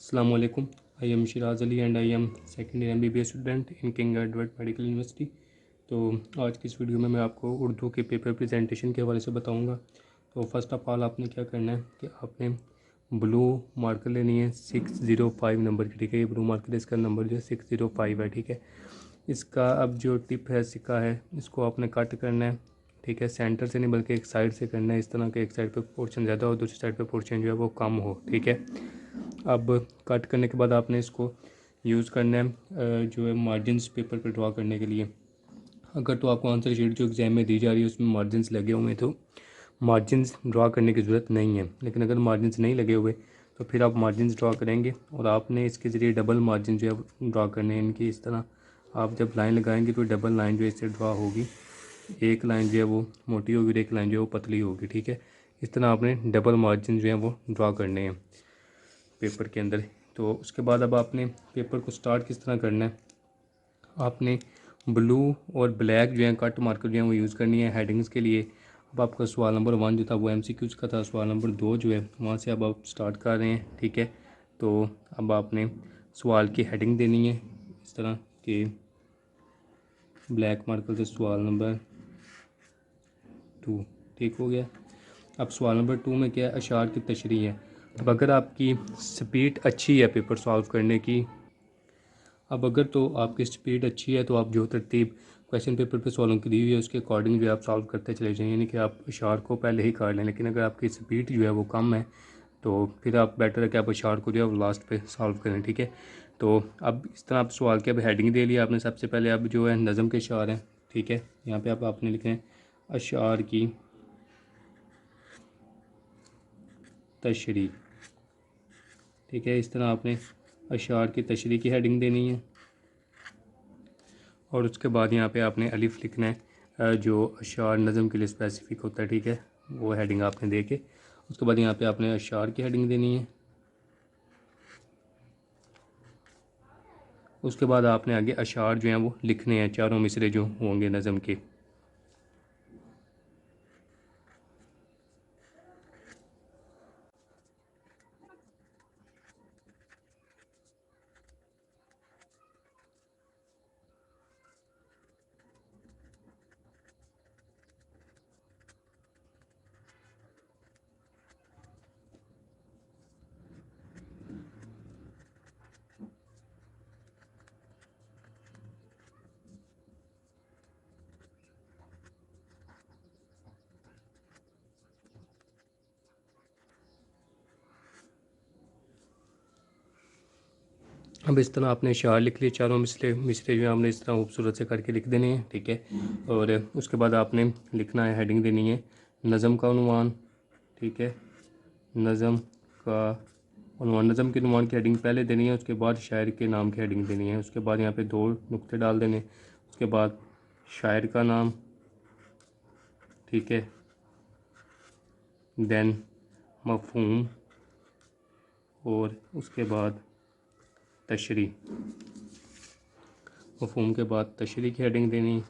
अस्सलाम वालेकुम। I am Siraj Ali and I am second year MBBS student in king Edward medical university. तो आज की इस वीडियो में मैं आपको उर्दू के पेपर प्रेजेंटेशन के हवाले से बताऊंगा। तो फर्स्ट ऑफ ऑल आपने क्या करना है कि आपने ब्लू मार्कर लेनी है 605 नंबर की, ठीक है। ये ब्लू मार्कर, इसका नंबर जो है 605 है, ठीक है। इसका अब जो टिप है, सिक्का है, इसको आपने कट करना है, ठीक है। सेंटर से नहीं बल्कि एक साइड से करना है, इस तरह के एक साइड पे पोर्शन ज़्यादा हो, दूसरी साइड पे पोर्शन जो है वो कम हो, ठीक है। अब कट करने के बाद आपने इसको यूज़ करना है जो है मार्जिनस पेपर पर ड्रा करने के लिए। अगर तो आपको आंसर शीट जो एग्ज़ाम में दी जा रही है उसमें मार्जिनस लगे हुए हैं तो मार्जिनस ड्रा करने की ज़रूरत नहीं है, लेकिन अगर मार्जिनस नहीं लगे हुए तो फिर आप मार्जिनस ड्रा करेंगे और आपने इसके ज़रिए डबल मार्जिन जो है ड्रा करने हैं इनकी। इस तरह आप जब लाइन लगाएंगे तो डबल लाइन जो है इससे ड्रा होगी, एक लाइन जो है वो मोटी होगी और एक लाइन जो है वो पतली होगी, ठीक है। इस तरह आपने डबल मार्जिन जो है वो ड्रा करने हैं पेपर के अंदर। तो उसके बाद अब आपने पेपर को स्टार्ट किस तरह करना है, आपने ब्लू और ब्लैक जो है कट मार्कर जो है वो यूज़ करनी है हेडिंग्स के लिए। अब आपका सवाल नंबर 1 जो था वो MCQs का था, सवाल नंबर 2 जो है वहाँ से अब आप स्टार्ट कर रहे हैं, ठीक है। तो अब आपने सवाल की हेडिंग देनी है इस तरह कि ब्लैक मार्कर से सवाल नंबर 2, ठीक हो गया। अब सवाल नंबर 2 में क्या है, अशार की तशरीह है। अब अगर आपकी स्पीड अच्छी है पेपर सॉल्व करने की, अब अगर तो आपकी स्पीड अच्छी है तो आप जो तरतीब क्वेश्चन पेपर पे सॉल्व की दी हुई है उसके अकॉर्डिंग जो है आप सॉल्व करते चले जाएं, यानी कि आप अशार को पहले ही कर लें। लेकिन अगर आपकी स्पीड जो है वो कम है तो फिर आप बेटर है कि आप अशार को जो है वो लास्ट पे सॉल्व करें, ठीक है। तो अब इस तरह आप सवाल की अब हेडिंग दे लिया आपने। सबसे पहले अब जो है नज़म के अशार हैं, ठीक है। यहाँ पर अब आपने लिखे हैं अशार की तशरीह, ठीक है। इस तरह आपने अशार की तशरीह की हेडिंग देनी है और उसके बाद यहाँ पे आपने अलिफ लिखना है जो अशार नज़म के लिए स्पेसिफिक होता है, ठीक है। वो हेडिंग आपने दे के उसके बाद यहाँ पे आपने अशार की हेडिंग देनी है। उसके बाद आपने आगे अशार जो हैं वो लिखने हैं, चारों मिसरे जो होंगे नज़म के। अब इस तरह आपने अशार लिख लिए, चारों मिसरे मिसरे जो है आपने इस तरह खूबसूरत से करके लिख देने हैं, ठीक है। और उसके बाद आपने लिखना है, हेडिंग देनी है नज़म का उन्वान, ठीक है। नज़म का उन्वान, नज़म के उन्वान की हेडिंग पहले देनी है, उसके बाद शायर के नाम की हेडिंग देनी है। उसके बाद यहाँ पे 2 नुक्ते डाल देने, उसके बाद शायर का नाम, ठीक है। देन मफ़हूम और उसके बाद तशरीह, मफ़हूम के बाद तशरीह की हेडिंग देनी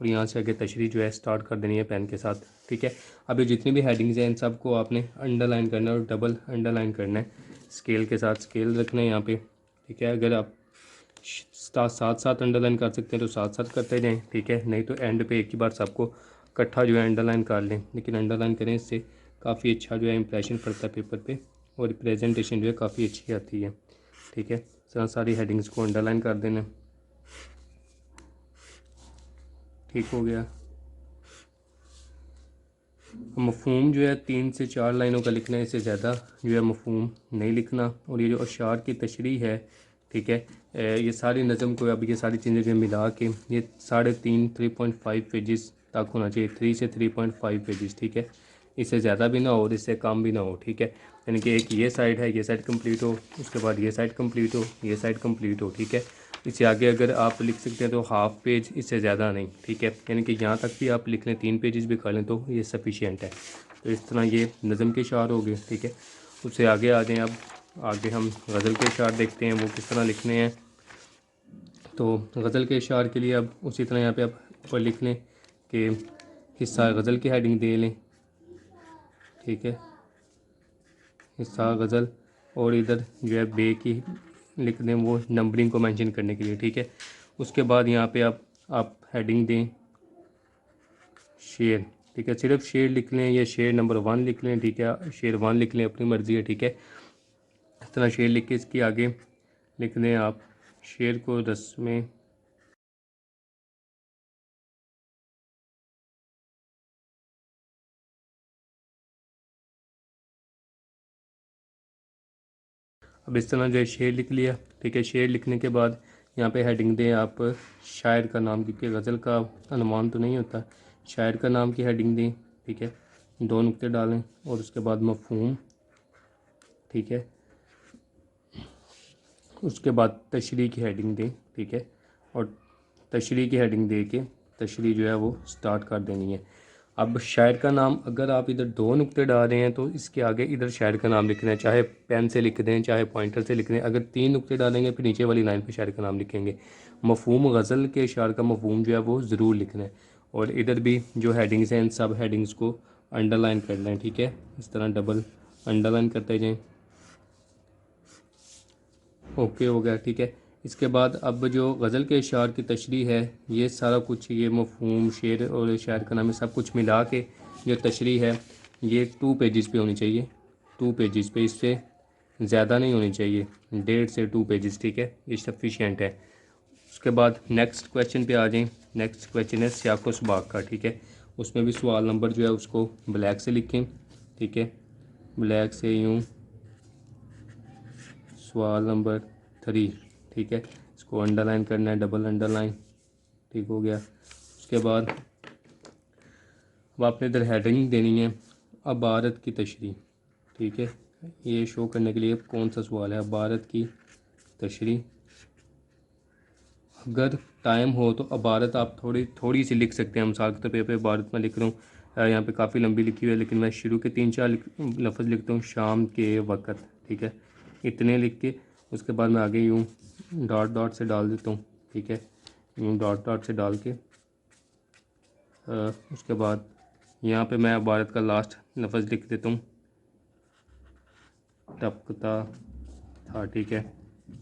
और यहाँ से आगे तशरीह जो है स्टार्ट कर देनी है पेन के साथ, ठीक है। अभी जितनी भी हेडिंग्स हैं इन सब को आपने अंडरलाइन करना है और डबल अंडरलाइन करना है, स्केल के साथ स्केल रखना है यहाँ पे, ठीक है। अगर आप साथ साथ अंडरलाइन कर सकते हैं तो साथ साथ करते जाएँ, ठीक है। नहीं तो एंड पे एक ही बार सबको इकट्ठा जो है अंडरलाइन कर लें, लेकिन अंडरलाइन करें, इससे काफ़ी अच्छा जो है इंप्रेशन पड़ता है पेपर पे और प्रेजेंटेशन जो है काफ़ी अच्छी आती है, ठीक है। सारी हेडिंग्स को अंडरलाइन कर देना, ठीक हो गया। मफ़हूम जो है 3 से 4 लाइनों का लिखना है, इससे ज़्यादा जो है मफ़हूम नहीं लिखना। और ये जो अशार की तशरीह है, ठीक है, ये सारी नज़म को अब ये सारी चीज़ें जो मिला के ये 3.5 3.5 पेजेस तक होना चाहिए, 3 से 3.5 पेजेस, ठीक है। इससे ज़्यादा भी ना हो और इससे कम भी ना हो, ठीक है। यानी कि एक ये साइड है, ये साइड कंप्लीट हो, उसके बाद ये साइड कंप्लीट हो, ये साइड कंप्लीट हो, ठीक है। इससे आगे अगर आप लिख सकते हैं तो हाफ़ पेज, इससे ज़्यादा नहीं, ठीक है। यानी कि यहाँ तक भी आप लिख लें, 3 पेजेस भी कर लें तो ये सफिशिएंट है। तो इस तरह ये नज़म के अशार हो गए, ठीक है। उससे आगे आ जाएँ, अब आगे हम गज़ल के अशार देखते हैं वो किस तरह लिखने हैं। तो गज़ल के अशार के लिए अब उसी तरह यहाँ पे आप ऊपर लिख लें कि हिस्सा गज़ल की हेडिंग दे लें, ठीक है। हिस्सा गज़ल, और इधर जो है बे की लिख दें, वो नंबरिंग को मेंशन करने के लिए, ठीक है। उसके बाद यहाँ पे आप हेडिंग दें शेर, ठीक है। सिर्फ शेर लिख लें या शेर नंबर 1 लिख लें, ठीक है। शेर 1 लिख लें, अपनी मर्ज़ी है, ठीक है। इस तरह शेर लिख के इसके आगे लिख दें आप शेर को रस्में अब इस तरह जो है शेर लिख लिया, ठीक है। शेर लिखने के बाद यहाँ पे हेडिंग दें आप शायर का नाम, क्योंकि गज़ल का अनुमान तो नहीं होता, शायर का नाम की हेडिंग दें, ठीक है। 2 नुक्ते डालें और उसके बाद मफ़हूम, ठीक है। उसके बाद तशरीह की हेडिंग दें, ठीक है। और तशरीह की हेडिंग दे के तशरीह जो है वो स्टार्ट कर देनी है। अब शायर का नाम अगर आप इधर 2 नुक्ते डाल रहे हैं तो इसके आगे इधर शायर का नाम लिखना है, चाहे पेन से लिख दें चाहे पॉइंटर से लिख दें। अगर 3 नुक्ते डालेंगे फिर नीचे वाली लाइन पे शायर का नाम लिखेंगे। मफ़हूम गज़ल के शायर का मफ़हूम जो है वो ज़रूर लिखना है। और इधर भी जो हेडिंग्स हैं इन सब हेडिंग्स को अंडरलाइन करना है, ठीक है। इस तरह डबल अंडरलाइन करते जाएँ। ओके हो गया, ठीक है। इसके बाद अब जो गज़ल के अशार की तशरीह है, ये सारा कुछ, ये मफ़हूम शेर और शायर का नाम है, सब कुछ मिला के जो तशरीह है ये 2 पेजेस पे होनी चाहिए, 2 पेजेस पे, इससे ज़्यादा नहीं होनी चाहिए, 1.5 से 2 पेजेस, ठीक है। ये सफिशिएंट है। उसके बाद नेक्स्ट क्वेश्चन पे आ जाएं। नेक्स्ट क्वेश्चन है सियाक़ व सबाक़ का, ठीक है। उसमें भी सवाल नंबर जो है उसको ब्लैक से लिखें, ठीक है। ब्लैक से यूँ सवाल नंबर 3, ठीक है। इसको अंडरलाइन करना है, डबल अंडरलाइन, ठीक हो गया। उसके बाद अब आपने इधर हेडिंग देनी है अबारत की तशरीह, ठीक है। ये शो करने के लिए कौन सा सवाल है, अबारत की तशरीह। अगर टाइम हो तो अबारत आप थोड़ी थोड़ी सी लिख सकते हैं। मिसाल के तौर पे अबारत मैं लिख रहा हूँ, यहाँ पे काफ़ी लंबी लिखी हुई है, लेकिन मैं शुरू के 3-4 लफ्ज़ लिखता हूँ, शाम के वक़्त, ठीक है। इतने लिख के उसके बाद मैं आगे यूँ डॉट डॉट से डाल देता हूँ, ठीक है। यूँ डॉट डॉट से डाल के उसके बाद यहाँ पे मैं अबारत का लास्ट लफ्ज़ लिख देता हूँ, टपकता था, ठीक है।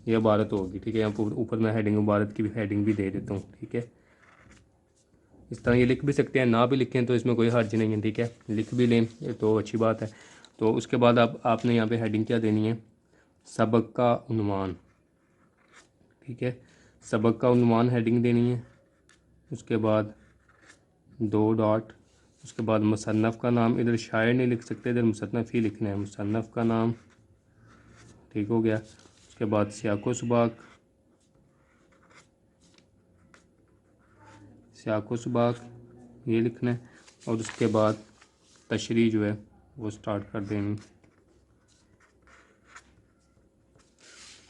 ये अबारत होगी, ठीक है। यहाँ पर ऊपर मैं हेडिंग अबारत की भी हेडिंग भी दे देता हूँ, ठीक है। इस तरह ये लिख भी सकते हैं, ना भी लिखें तो इसमें कोई हर्ज नहीं है, ठीक है। लिख भी लें तो अच्छी बात है। तो उसके बाद आपने यहाँ पे हेडिंग क्या देनी है, सबक का उन्वान, ठीक है। सबक का उन्वान हेडिंग देनी है। उसके बाद 2 डॉट, उसके बाद मुसन्नफ़ का नाम, इधर शायर नहीं लिख सकते, इधर मुसन्नफ़ ही लिखना है, मुसन्नफ़ का नाम, ठीक हो गया। उसके बाद सियाक़ व सबाक़, सियाक़ व सबाक़ ये लिखना है। और उसके बाद तशरीह जो है वो स्टार्ट कर देनी।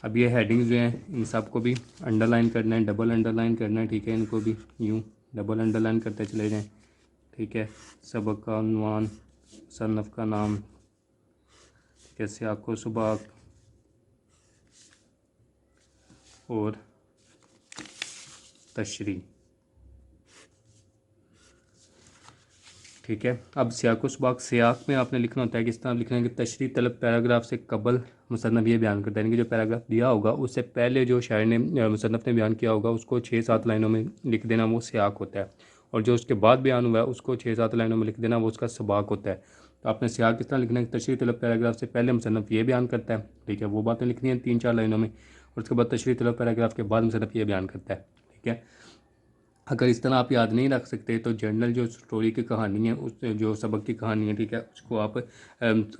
अब ये हेडिंग्स जो हैं इन सब को भी अंडरलाइन करना है, डबल अंडरलाइन करना है, ठीक है। इनको भी यूँ डबल अंडरलाइन करते चले जाएं, ठीक है। सबक का उन्वान, मुसन्नफ़ का नाम, ठीक है, सियाक़ व सबाक़ और तशरीह, ठीक है। अब सियाक़ व सबाक़, सियाक़ में आपने लिखना होता है किस तरह लिखना है कि तशरीह तलब पैराग्राफ से कबल मुसन्नफ़ ये बयान करता है, यानी कि जो पैराग्राफ दिया होगा उससे पहले जो शायर ने मुसन्नफ़ ने बयान किया होगा उसको 6-7 लाइनों में लिख देना, वो सियाक़ होता है। और जो उसके बाद बयान हुआ है उसको 6-7 लाइनों में लिख देना, वो उसका सबाक़ होता है। तो आपने सियाक़ किस तरह लिखना है कि तशरीह तलब पैराग्राफ से पहले मुसन्नफ़ ये बयान करता है, ठीक है। वो बातें लिखनी हैं 3-4 लाइनों में। और उसके बाद तशरीह तलब पैराग्राफ के बाद मुसन्नफ़ ये बयान करता है, ठीक है। अगर इस तरह आप याद नहीं रख सकते तो जर्नल जो स्टोरी की कहानी है, उस जो सबक की कहानी है, ठीक है, उसको आप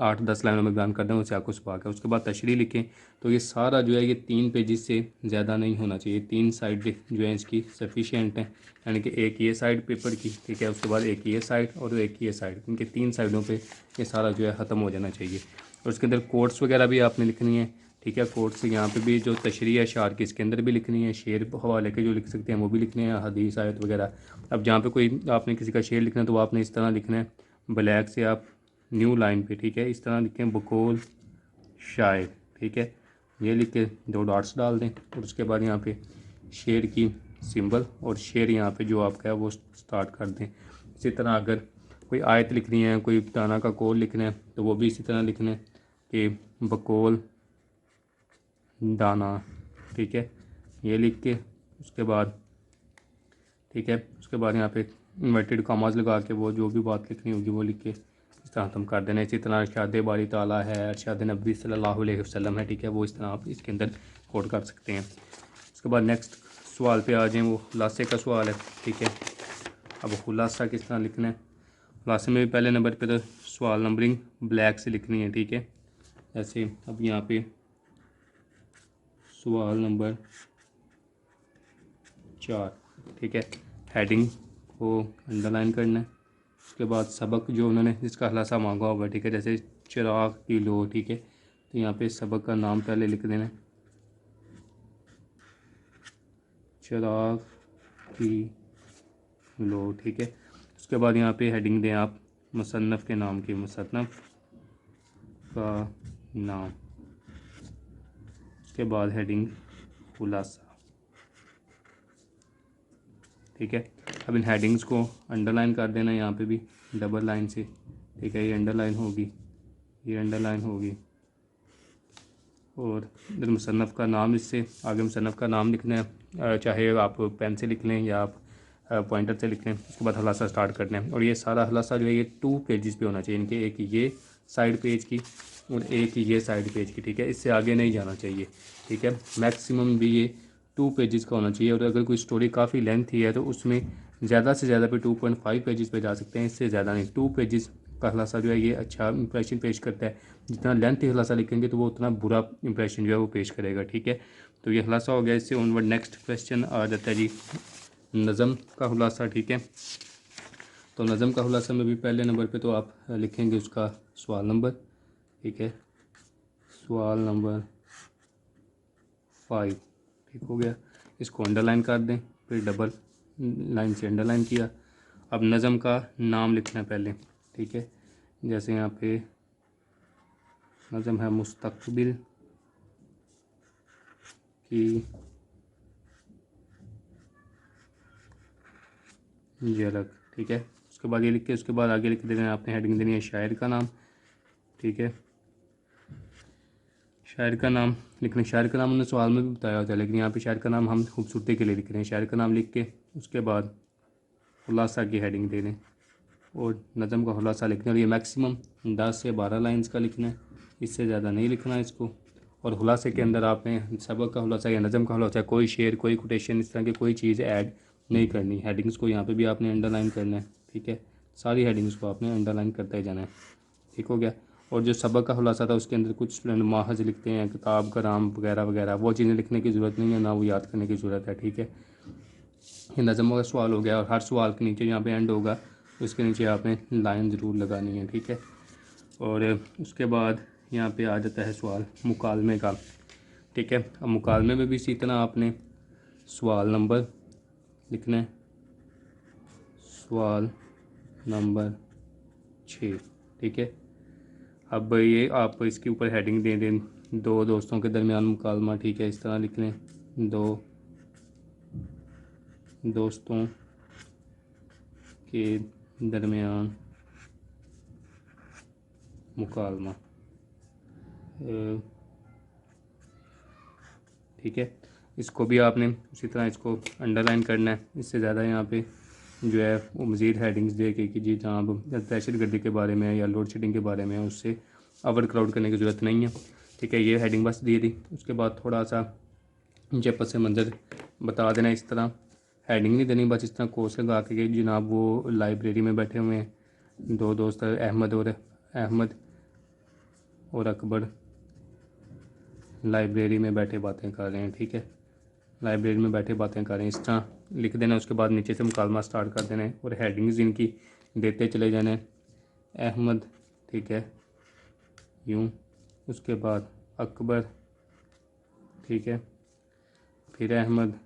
8-10 लाइनों में बयान कर दें, उसे आपको सबाक़ है। उसके बाद तशरीह लिखें। तो ये सारा जो है ये 3 पेजेस से ज़्यादा नहीं होना चाहिए, 3 साइड जो है इसकी सफिशिएंट है, यानी कि एक ये साइड पेपर की, ठीक है, उसके बाद एक ये साइड और एक ये साइड, इनके 3 साइडों पर ये सारा जो है ख़त्म हो जाना चाहिए। और उसके अंदर कोट्स वगैरह भी आपने लिखनी है, ठीक है। कोट्स यहाँ पे भी जो तशरीह है शार की इसके अंदर भी लिखनी है, शेर हवाले के जो लिख सकते हैं वो भी लिखने हैं, हदीस आयत वगैरह। अब जहाँ पे कोई आपने किसी का शेर लिखना है तो आपने इस तरह लिखना है, ब्लैक से आप न्यू लाइन पे, ठीक है, इस तरह लिखें बकौल शायर, ठीक है। ये लिख के 2 डॉट्स डाल दें और उसके बाद यहाँ पे शेर की सिंबल और शेर यहाँ पे जो आपका है वो स्टार्ट कर दें। इसी तरह अगर कोई आयत लिखनी है, कोई ताना का कौल लिखना है तो वो भी इसी तरह लिखना है, कि बकौल दाना, ठीक है, ये लिख के उसके बाद, ठीक है, उसके बाद यहाँ पे इन्वर्टेड कॉमास लगा के वो जो भी बात लिखनी होगी वो लिख के इस तरह ख़त्म कर देना। इसी तरह अरशाद बारी ताला है, अरशाद नबी सल्लल्लाहु अलैहि वसल्लम है, ठीक है, वो इस तरह आप इसके अंदर कोड कर सकते हैं। उसके बाद नेक्स्ट सवाल पे आ जाएँ, वो खुलासे का सवाल है, ठीक है। अब खुलासा किस तरह लिखना है, खुलासे में भी पहले नंबर पे तो सवाल नंबरिंग ब्लैक से लिखनी है, ठीक है। जैसे अब यहाँ पे सवाल नंबर 4, ठीक है, हेडिंग को अंडरलाइन करना है। उसके बाद सबक जो उन्होंने जिसका खुलासा मांगा होगा, ठीक है, जैसे चिराग की लो, ठीक है, तो यहाँ पे सबक का नाम पहले लिख देना है, चिराग की लो, ठीक है। उसके बाद यहाँ पे हेडिंग दें आप मुसन्नफ़ के नाम की, मुसन्नफ़ का नाम, उसके बाद हेडिंग खुलासा, ठीक है। अब इन हेडिंग्स को अंडरलाइन कर देना यहाँ पे भी डबल लाइन से, ठीक है, ये अंडरलाइन होगी, ये अंडरलाइन होगी, और इधर मुसन्नफ़ का नाम, इससे आगे मुसन्नफ़ का नाम लिखना है, चाहे आप पेन से लिख लें या आप पॉइंटर से लिख लें। उसके बाद खुलासा स्टार्ट करना है, और ये सारा खुलासा जो है ये 2 पेजेस पे होना चाहिए, इनके एक ये साइड पेज की और एक ये साइड पेज की, ठीक है, इससे आगे नहीं जाना चाहिए, ठीक है। मैक्सिमम भी ये 2 पेजेस का होना चाहिए, और अगर कोई स्टोरी काफ़ी लेंथी है तो उसमें ज़्यादा से ज़्यादा पे 2.5 पेजेस पे जा सकते हैं, इससे ज़्यादा नहीं। 2 पेजेस का खुलासा जो है ये अच्छा इंप्रेशन पेश करता है। जितना लेंथी खुलासा लिखेंगे तो वो उतना बुरा इंप्रेशन जो है वो पेश करेगा, ठीक है। तो ये खुलासा हो गया। इससे ऑनवर्ड नेक्स्ट क्वेश्चन आ जाता है जी नज़म का खुलासा, ठीक है। तो नज़म का खुलासा में भी पहले नंबर पे तो आप लिखेंगे उसका सवाल नंबर, ठीक है, सवाल नंबर 5, ठीक हो गया। इसको अंडरलाइन कर दें, फिर डबल लाइन से अंडरलाइन किया। अब नज़म का नाम लिखना है पहले, ठीक है, जैसे यहाँ पे नज़म है मुस्तकबिल की झलक, ठीक है। उसके बाद ये लिख के उसके बाद आगे लिख देना है आपने, हेडिंग देनी है शायर का नाम, ठीक है, शायर का नाम लिखना। शायर का नाम उन्होंने सवाल में भी बताया होता है, लेकिन यहाँ पे शायर का नाम हम खूबसूरती के लिए लिख रहे हैं। शायर का नाम लिख के उसके बाद खुलासा की हेडिंग दे दें और नज़म का खुलासा लिखना, और ये मैक्सिमम 10 से 12 लाइंस का लिखना है, इससे ज़्यादा नहीं लिखना इसको। और खुलासे के अंदर आपने सबक का खुलासा या नज़म का खुलासा कोई शेर कोई कोटेशन इस तरह की कोई चीज़ ऐड नहीं करनी। हेडिंग्स को यहाँ पे भी आपने अंडरलाइन करना है, ठीक है, सारी हेडिंग्स को आपने अंडरलाइन करता ही जाना है, ठीक हो गया। और जो सबक का खुलासा था उसके अंदर कुछ स्टूडेंट माहज लिखते हैं, किताब का नाम वगैरह वगैरह, वो चीज़ें लिखने की ज़रूरत नहीं है, ना वो याद करने की ज़रूरत है, ठीक है। ये नज़म का सवाल हो गया, और हर सवाल के नीचे यहाँ पे एंड होगा उसके नीचे आपने लाइन ज़रूर लगानी है, ठीक है। और उसके बाद यहाँ पे आ जाता है सवाल मुकालमे का, ठीक है। अब मुकालमे में भी इसी तरह आपने सवाल नंबर लिखना है, सवाल नंबर 6, ठीक है। अब ये आप इसके ऊपर हेडिंग दे दें दो दोस्तों के दरमियान मुकालमा, ठीक है, इस तरह लिख लें, दो दोस्तों के दरमियान मुकालमा, ठीक है। इसको भी आपने उसी तरह इसको अंडरलाइन करना है, इससे ज़्यादा यहाँ पे जो है वो मज़ीद हेडिंग्स दे के कि जी जहाँ अब दहशत गर्दी के बारे में या लोड शेडिंग के बारे में उससे ओवर क्राउड करने की ज़रूरत नहीं है, ठीक है। ये हेडिंग बस दी थी। उसके बाद थोड़ा सा नीचे पस मंज़र बता देना, इस तरह हेडिंग नहीं देनी, बस इस तरह कोर्स लगा के जनाब वो लाइब्रेरी में बैठे हुए हैं, दो दोस्त अहमद और अकबर लाइब्रेरी में बैठे बातें कर रहे हैं, ठीक है, लाइब्रेरी में बैठे बातें कर रहे हैं, इस तरह लिख देना। उसके बाद नीचे से मुकालमा स्टार्ट कर देना है और हेडिंग्स इनकी देते चले जाने, अहमद, ठीक है, यूँ, उसके बाद अकबर, ठीक है, फिर अहमद,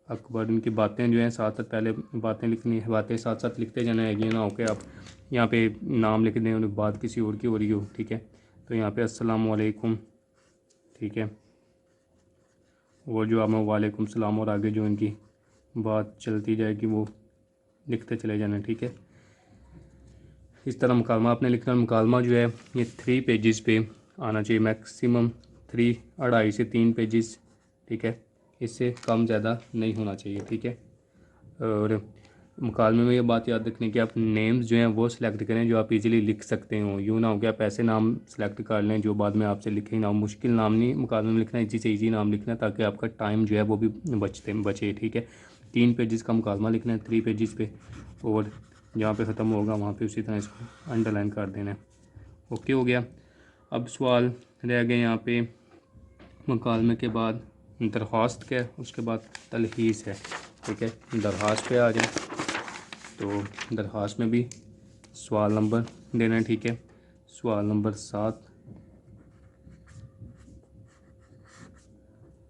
अकबर, इनकी बातें जो हैं साथ साथ पहले बातें लिखनी है, बातें साथ साथ लिखते जाना है, ये ना हो कि आप यहाँ पे नाम लिख दें और बात किसी और की हो रही हो, ठीक है। तो यहाँ पे अस्सलाम वालेकुम, ठीक है, और जो आप वालेकुम सलाम और आगे जो इनकी बात चलती जाएगी वो लिखते चले जाना, ठीक है। इस तरह मुकालमा आपने लिखना। मुकालमा जो है ये 3 पेजेस पे आना चाहिए, मैक्सिमम 3, 2.5 से 3 पेजेस, ठीक है। इससे कम ज़्यादा नहीं होना चाहिए, ठीक है। और मुकालमे में ये बात याद रखनी कि आप नेम्स जो हैं वो सिलेक्ट करें जो आप इजीली लिख सकते हो। यूँ ना हो कि आप ऐसे नाम सेलेक्ट कर लें जो बाद में आपसे लिखे ना हो। मुश्किल नाम नहीं मुकालमे में लिखना, इजी से इजी नाम लिखना ताकि आपका टाइम जो है वो भी बचे, ठीक है। 3 पेजेस का मुकालमा लिखना है 3 पेजेस पे, और जहाँ पे ख़त्म होगा वहाँ पे उसी तरह इसको अंडरलाइन कर देना है। ओके हो गया। अब सवाल रह गए यहाँ पे मुकालमे के बाद दरख्वास्त का है, उसके बाद तलहीस है, ठीक है। दरख्वास्त पे आ जाए तो दरख्वास्त में भी सवाल नंबर देना है, ठीक है। सवाल नंबर 7,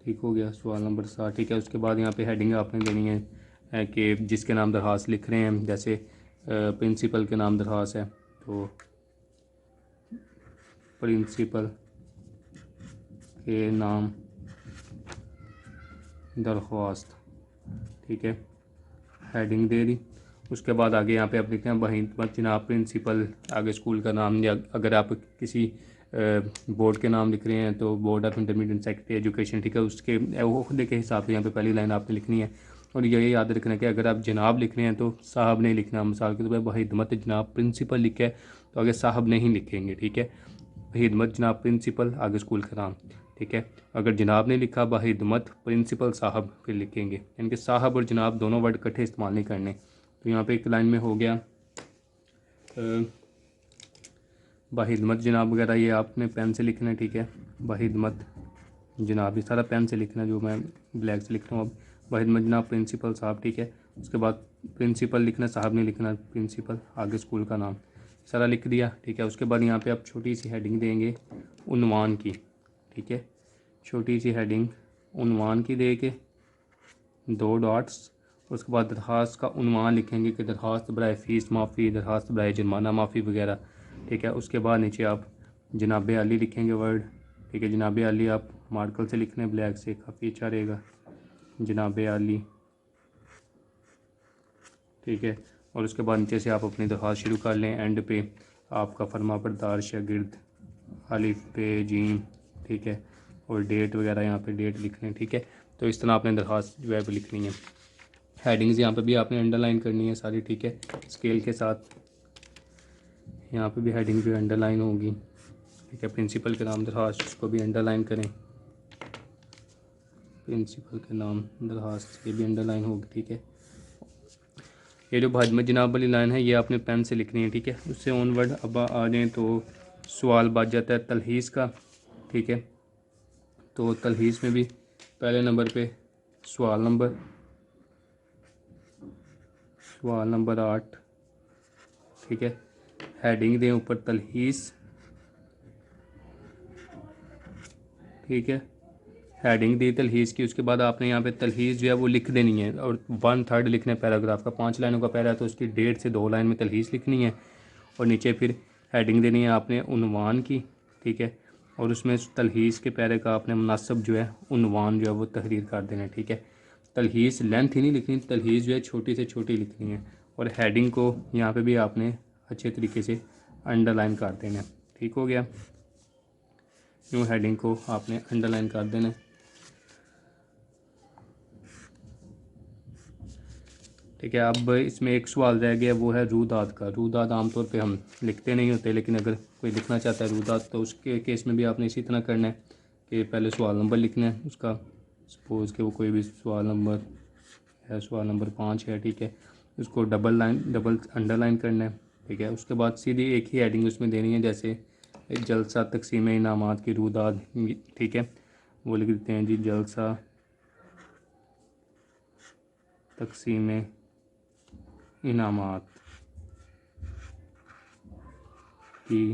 ठीक हो गया। सवाल नंबर 7, ठीक है। उसके बाद यहाँ पे हेडिंग आपने देनी है कि जिसके नाम दरख्वास्त लिख रहे हैं, जैसे प्रिंसिपल के नाम दरख्वास्त है तो प्रिंसिपल के नाम दरख्वास्त, ठीक है, हेडिंग दे दी। उसके बाद आगे यहाँ पे आप लिखते हैं बहिन जनाब प्रिंसिपल, आगे स्कूल का नाम, या अगर आप किसी बोर्ड के नाम लिख रहे हैं तो board of intermediate secretary education, ठीक है, उसके ओहदे के हिसाब से यहाँ पे पहली लाइन आपने लिखनी है। और ये याद रखना है कि अगर आप जनाब लिख रहे हैं तो साहब नहीं लिखना। मिसाल के तौर पर बहिदमत जनाब प्रिंसिपल लिखे है तो आगे साहब नहीं लिखेंगे, ठीक है। बहिदमत जनाब प्रिंसिपल, आगे स्कूल का नाम, ठीक है। अगर जनाब ने लिखा बहिदमत प्रिंसिपल साहब फिर लिखेंगे, यानी कि साहब और जनाब दोनों वर्ड इकट्ठे इस्तेमाल नहीं करने। तो यहाँ पे एक लाइन में हो गया बहिदमत जनाब वगैरह, ये आपने पेन से लिखना है, ठीक है। बहिदमत जनाब ये सारा पेन से लिखना जो मैं ब्लैक से लिख रहा हूँ अब। बहिदमत जनाब प्रिंसिपल साहब, ठीक है। उसके बाद प्रिंसिपल लिखना, साहब नहीं लिखना, प्रिंसिपल, आगे स्कूल का नाम, सारा लिख दिया, ठीक है। उसके बाद यहाँ पे आप छोटी सी हेडिंग देंगे उन्वान की, ठीक है। छोटी सी हेडिंग उन्वान की दे के 2 डॉट्स, उसके बाद दरख्वास्त का उन्वान लिखेंगे कि दरख्वास्त बराए फ़ीस माफ़ी, दरख्वास्त बराए जुर्माना माफ़ी वगैरह, ठीक है। उसके बाद नीचे आप जनाब अली लिखेंगे वर्ड, ठीक है। जनाब अली आप मार्कर से लिखने ब्लैक से, काफ़ी अच्छा रहेगा, जनाब अली, ठीक है। और उसके बाद नीचे से आप अपनी दरख्वास्त शुरू कर लें। एंड पे आपका फरमा बरदार शागिर्द, अलिफ पे जीम, ठीक है। और डेट वगैरह यहाँ पे डेट लिख लें, ठीक है। तो इस तरह आपने दरख्वास्त जो है वो लिखनी है। हेडिंग्स यहाँ पे भी आपने अंडरलाइन करनी है सारी, ठीक है, स्केल के साथ। यहाँ पे भी हेडिंग भी अंडरलाइन होगी, ठीक है। प्रिंसिपल के नाम दरख्वास्त, उसको भी अंडरलाइन करें, प्रिंसिपल के नाम दरख्वास्त, ये भी अंडरलाइन होगी, ठीक है। ये जो बहिदमत जनाब वाली लाइन है ये आपने पेन से लिखनी है, ठीक है। उससे ऑनवर्ड अब आ जाएँ तो सवाल बच जाता है तलहीस का, ठीक है। तो तलहीस में भी पहले नंबर पे सवाल नंबर 8, ठीक है। हेडिंग दें ऊपर तलहीस, ठीक है। हेडिंग दी तलहीस की, उसके बाद आपने यहाँ पे तलहीस जो है वो लिख देनी है। और 1/3 लिखना है पैराग्राफ का, 5 लाइनों का पैरा है तो उसकी 1.5 से 2 लाइन में तलहीस लिखनी है। और नीचे फिर हेडिंग देनी है आपने उन्वान की, ठीक है। और उसमें तलहीस के पैरे का आपने मुनासिब जो है उन्वान जो है वो तहरीर कर देना है, ठीक है। तलहीस लेंथ ही नहीं लिखनी, तलहीस जो है छोटी से छोटी लिखनी है। और हेडिंग को यहाँ पे भी आपने अच्छे तरीके से अंडरलाइन कर देना है, ठीक हो गया। न्यू हेडिंग को आपने अंडरलाइन कर देना है, ठीक है। अब इसमें एक सवाल रह गया, वो है रूदात का। रूदात आमतौर पे हम लिखते नहीं होते, लेकिन अगर कोई लिखना चाहता है रूदात तो उसके केस में भी आपने इसी तरह करना है कि पहले सवाल नंबर लिखना है उसका। सपोज़ कि वो कोई भी सवाल नंबर है, सवाल नंबर 5 है, ठीक है। उसको डबल अंडरलाइन करना है, ठीक है। उसके बाद सीधी एक ही हेडिंग उसमें देनी है, जैसे जलसा तकसीम इनामात की रूदात, ठीक है। वो लिख देते हैं जी जलसा तकसीम इनामात की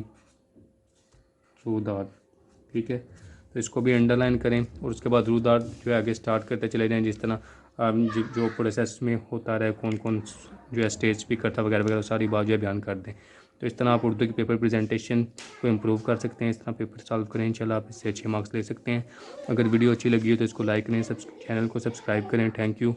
रूदात, ठीक है। तो इसको भी अंडरलाइन करें। और उसके बाद रूदात जो है आगे स्टार्ट करते चले जाएं, जिस तरह जो प्रोसेस में होता रहे, कौन कौन जो है स्टेज स्पीकर था वगैरह वगैरह सारी बात जो है बयान कर दें। तो इस तरह आप उर्दू की पेपर प्रेजेंटेशन को इम्प्रूव कर सकते हैं। इस तरह पेपर सॉल्व करें, इंशाल्लाह आप इससे अच्छे मार्क्स ले सकते हैं। अगर वीडियो अच्छी लगी हो तो इसको लाइक करें, चैनल को सब्सक्राइब करें। Thank you.